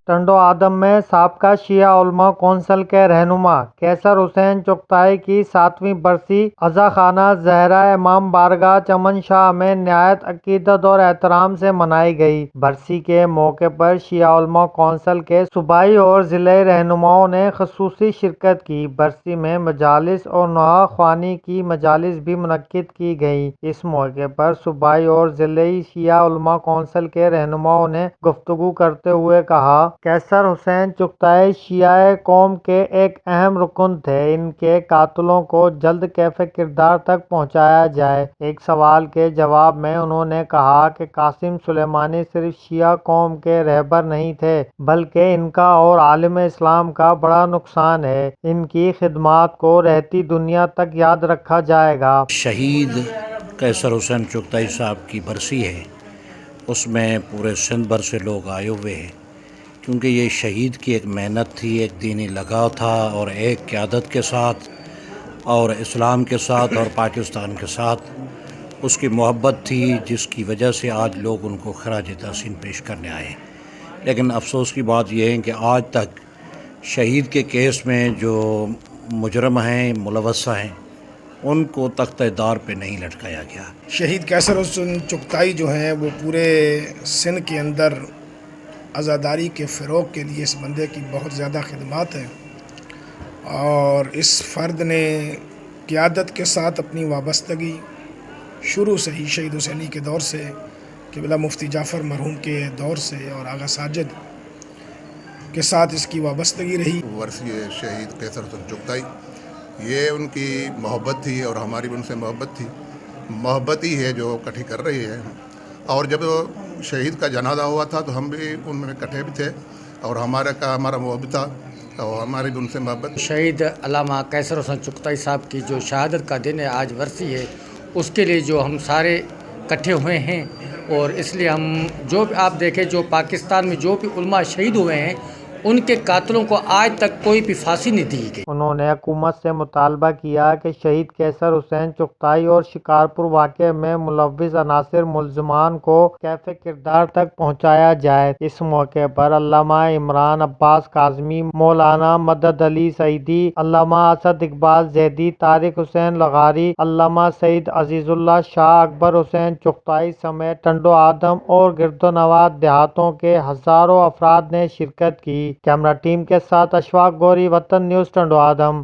ٹنڈو آدم میں سابقہ شیعہ علماء کونسل کے رہنما قیصر حسین چغتائی کی 7ویں برسی عزاخانہ زہرہ امام بارگاہ چمن شاہ میں نہایت عقیدت اور احترام سے منائی گئی۔ برسی کے موقع پر شیعہ علماء کونسل کے صوبائی اور ضلعی رہنماؤں نے خصوصی شرکت کی۔ برسی میں مجالس اور نوحہ خوانی کی مجالس بھی منعقد کی گئیں۔ اس موقع پر صوبائی اور ضلعی شیعہ علماء کونسل کے رہنماؤں نے گفتگو کرتے ہوئے کہا، قیصر حسین چغتائی شیعہ قوم کے ایک اہم رکن تھے، ان کے قاتلوں کو جلد کیف کردار تک پہنچایا جائے۔ ایک سوال کے جواب میں انہوں نے کہا کہ قاسم سلیمانی صرف شیعہ قوم کے رہبر نہیں تھے بلکہ ان کا اور عالم اسلام کا بڑا نقصان ہے، ان کی خدمات کو رہتی دنیا تک یاد رکھا جائے گا۔ شہید قیصر حسین چغتائی صاحب کی برسی ہے، اس میں پورے سندھ بھر سے لوگ آئے ہوئے ہیں، کیونکہ یہ شہید کی ایک محنت تھی، ایک دینی لگاؤ تھا اور ایک قیادت کے ساتھ اور اسلام کے ساتھ اور پاکستان کے ساتھ اس کی محبت تھی، جس کی وجہ سے آج لوگ ان کو خراج تحسین پیش کرنے آئے ہیں۔ لیکن افسوس کی بات یہ ہے کہ آج تک شہید کے کیس میں جو مجرم ہیں، ملوثہ ہیں، ان کو تختہ دار پہ نہیں لٹکایا گیا۔ شہید قیصر حسین چغتائی جو ہیں وہ پورے سندھ کے اندر عزاداری کے فروغ کے لیے اس بندے کی بہت زیادہ خدمات ہیں، اور اس فرد نے قیادت کے ساتھ اپنی وابستگی شروع سے ہی شہید حسینی کے دور سے، قبلہ مفتی جعفر مرحوم کے دور سے اور آغا ساجد کے ساتھ اس کی وابستگی رہی۔ ورثی شہید قیصر حسین چغتائی، یہ ان کی محبت تھی اور ہماری بھی ان سے محبت تھی، محبت ہی ہے جو اکٹھی کر رہی ہے۔ اور جب شہید کا جنازہ ہوا تھا تو ہم بھی ان میں اکٹھے بھی تھے، اور ہمارا محبت تھا اور ہماری بھی ان سے محبت۔ شہید علامہ قیصر حسین چغتائی صاحب کی جو شہادت کا دن ہے، آج ورثی ہے، اس کے لیے جو ہم سارے اکٹھے ہوئے ہیں، اور اس لیے ہم جو بھی آپ دیکھیں جو پاکستان میں جو بھی علماء شہید ہوئے ہیں ان کے قاتلوں کو آج تک کوئی بھی پھانسی نہیں دی گئی۔ انہوں نے حکومت سے مطالبہ کیا کہ شہید قیصر حسین چغتائی اور شکارپور واقعے میں ملوث عناصر ملزمان کو کیف کردار تک پہنچایا جائے۔ اس موقع پر علامہ عمران عباس کاظمی، مولانا مدد علی سعیدی، علامہ اسد اقبال زیدی، طارق حسین لغاری، علامہ سید عزیز اللہ شاہ، اکبر حسین چغتائی سمیت ٹنڈو آدم اور گرد و نواح دیہاتوں کے ہزاروں افراد نے شرکت کی۔ کیمرہ ٹیم کے ساتھ اشفاق گوری، وطن نیوز، ٹنڈو آدم۔